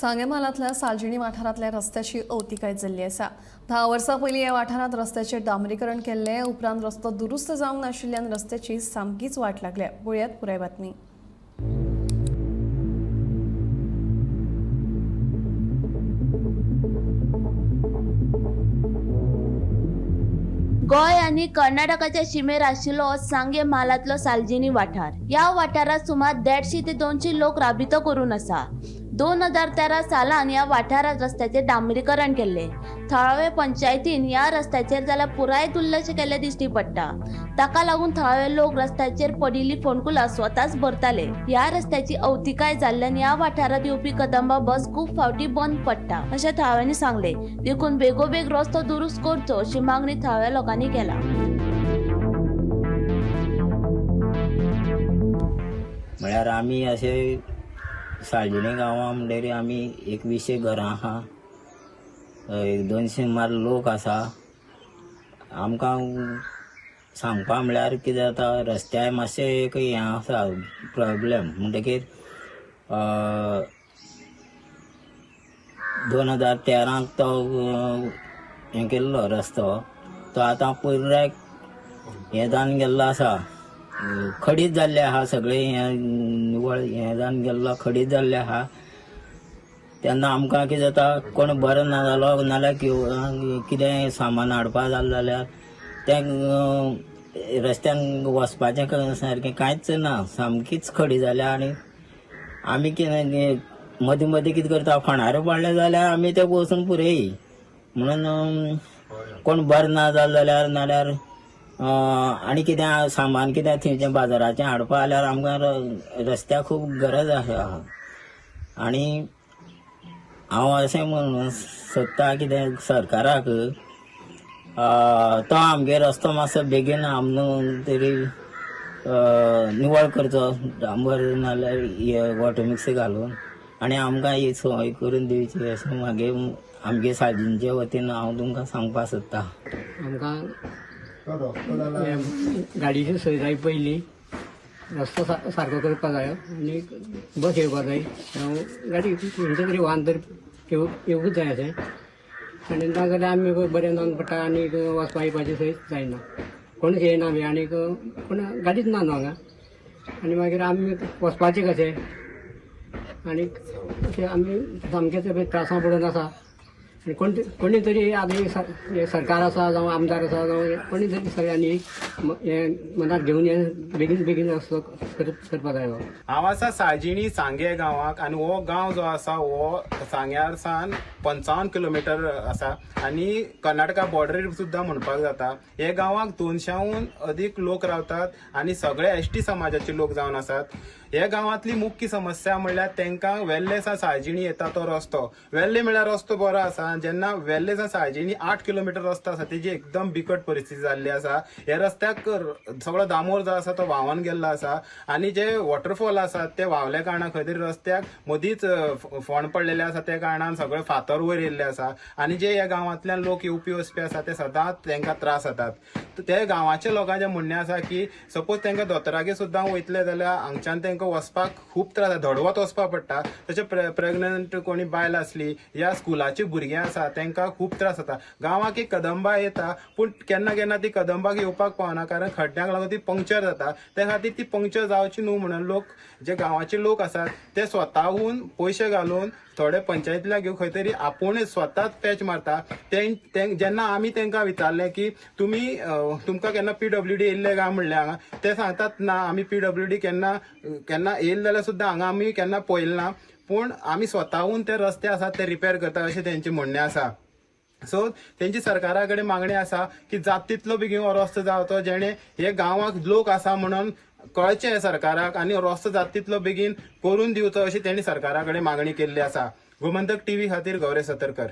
सांगेमालातल्या सालजिणी वाठारांतल्या रस्त्याची अवतिकाय जाल्ली आसा। 10 वर्सां पयलीं ह्या वाठारांत रस्त्याचें डांबरीकरण केल्लें, उपरांत रस्तो दुरुस्त जावंक नाशिल्ल्यान रस्त्याची सामकीच वाट लागल्या। पळयात पुराय बातमी। गोय आणि कर्नाटकाच्या शिमेर आशिल्लो सांगे म्हालांतलो सालजिणी वाठार। या वाठारात सुमार 150 ते 200 लोक राबितो करून आसा। 2013 सालान या वाठारात रस्त्याचे डांबरीकरण केले। थळावे पंचायतीन या रस्त्याचेर जाल्यार पुराय दुर्लक्ष केले दिश्टी पडटा। ताका लागून थळावे लोक रस्त्याचेर पडिल्ली फोंडकुलां स्वताच भरताले। या रस्त्याची अवतिकाय जाल्ल्यान या वाठारात येवपी कदंबा बस खूप फावटी बंद पडटा अशें थळाव्यांनी सांगले। देखून बेगोबेग रस्तो दुरुस्त करचो अशी मागणी थळाव्या लोकांनी केला। म्हळ्यार आमी अशे सालजिणी गांवां म्हणटरी आमी 2100 घरां आहा, 200 सुमार लोक आसा। आमकां सांगपा म्हळ्यार कितें जाता, रस्त्यार मातशें एक हें आसा प्रॉब्लेम म्हणटकीर 2013 तो हें केल्लो रस्तो, तो आतां पुराय हें जावन गेल्लो आसा, खडीत जाल्लें आहा। सगळें हें निवळ हें जावन गेल्लो, खडीत जाल्लें आहा। तेन्ना आमकां कितें जाता, कोण बरो ना जालो नाल्यार कितें सामान हाडपा जालें जाल्यार तें रस्त्यान वचपाचें सारकें कांयच ना, सामकीच खडी जाल्या। आनी आमी कितें मदीं मदीं कितें करता, फोंडार पडलें जाल्यार आमी तें वचून पुरय म्हणून कोण बरें ना जालें जाल्यार नाल्यार आनी कितें सामान कितें थंयचें बाजाराचें हाडपा जाल्यार आमकां रस्त्याक खूब गरज आसा। आनी हांव अशें म्हणून सोदता कितें सरकाराक, तो आमगे रस्तो मातसो बेगीन तरी निवळ करचो, डांबर नाल्यार हे वॉटर मिक्स घालून, आनी आमकां ही सोय करून दिवची अशें आमगे सालजिणीचे वतीन हांव तुमकां सांगपा सोदतां। आमकां गाडयेची सोय जाय, पयली रस्तो सारको करपा जाय आनी बस येवपा जाय। गाडी खंयचें तरी वाहन तर येवूंक जाय अशें, आनी ना जाल्यार आमी बरें जावन पडटा आनी वचपा येवपाची सोय जायना, कोणूच येयना बी आनी कोण गाडीच ना न्हू हांगा। आनी मागीर आमी वचपाचें कशें, आनी अशें आमी सामकेच त्रासां पडून आसा। आनी कोणी तरी आमी सरकार आसा जावं आमदार आसा जावं कोणी तरी सगळ्यांनी हें मनाक घेवन बेगीन बेगीन रस्तो करपा जाय। हांव आसा सालजिणी सांगे गांवाक, आनी हो गांव जो आसा हो सांग्यार सावन 55 किलोमिटर आसा आनी कर्नाटका बॉर्डरीर सुद्दां म्हणपाक जाता। हे गांवाक 200हून अदीक लोक रावतात आनी सगळे एसटी समाजाचे लोक जावन आसात। हे गांवांतली मुख्य समस्या म्हणल्यार तांकां वेल्ले सावन सालजिणी येता तो रस्तो। वेल्ले म्हळ्यार रस्तो बरो आसा, जेन्ना वेल्ले सावन सालजिणी 8 किलोमिटर रस्तो आसा तेजी एकदम बिकट परिस्थिती जाल्ली आसा। हे रस्त्याक सगळो दामोर जो आसा तो व्हांवून गेल्लो आसा, आनी जे वॉटरफॉल आसात ते व्हांवल्या कारणान खंय तरी रस्त्याक मदींच फोंड पडलेले आसा, त्या कारणान सगळे फातर वयर येयल्ले आसा। आनी जे ह्या गांवांतल्यान लोक येवपी वचपी आसा ते सदांच तांकां त्रास जातात। ते गांवाच्या लोकांचें म्हणणें आसा की सपोज तांकां दोतोरागेर सुद्दां वयतले जाल्यार हांगच्यान तांकां वचपाक खूब त्रास जाता, धडवत वचपाक पडटा। तशें प्रेग्नंट कोणी बायल आसली या स्कुलाची भुरगीं आसा तांकां खूब त्रास जाता। गांवाक एक कदंबा येता पूण केन्ना केन्ना ती कदंबाक येवपाक पावना, कारण खड्ड्यांक लागून ती पंक्चर जाता। त्या खातीर ती पंक्चर जावची न्हू म्हणून लोक जे गांवाचे लोक आसात ते स्वताहून पयशे घालून थोडे पंचायतीला घेवन खंय तरी आपुणूच स्वताच पॅच मारता। जेन्ना आमी तांकां विचारलें की तुमकां केन्ना PWD येयल्ले काय म्हणलें हांगा, ते सांगतात ना आमी PWD केन्ना येयले जाल्यार सुद्दां हांगा आमी केन्ना पळयलें ना, पूण आमी स्वताहून ते रस्ते आसात ते रिपेर करता अशें तेंचें म्हणणें आसा। सो तेंची सरकारा कडेन मागणी आसा की जाता तितलो बेगीन हो रस्तो जावचो, जेणे हे गांवाक लोक आसा म्हणून कळचें सरकाराक आनी रस्तो जाता तितलो बेगीन करून दिवचो अशी तेणी सरकारा कडेन मागणी केल्ली आसा। गोमंतक TV खातीर गौरव सतरकर।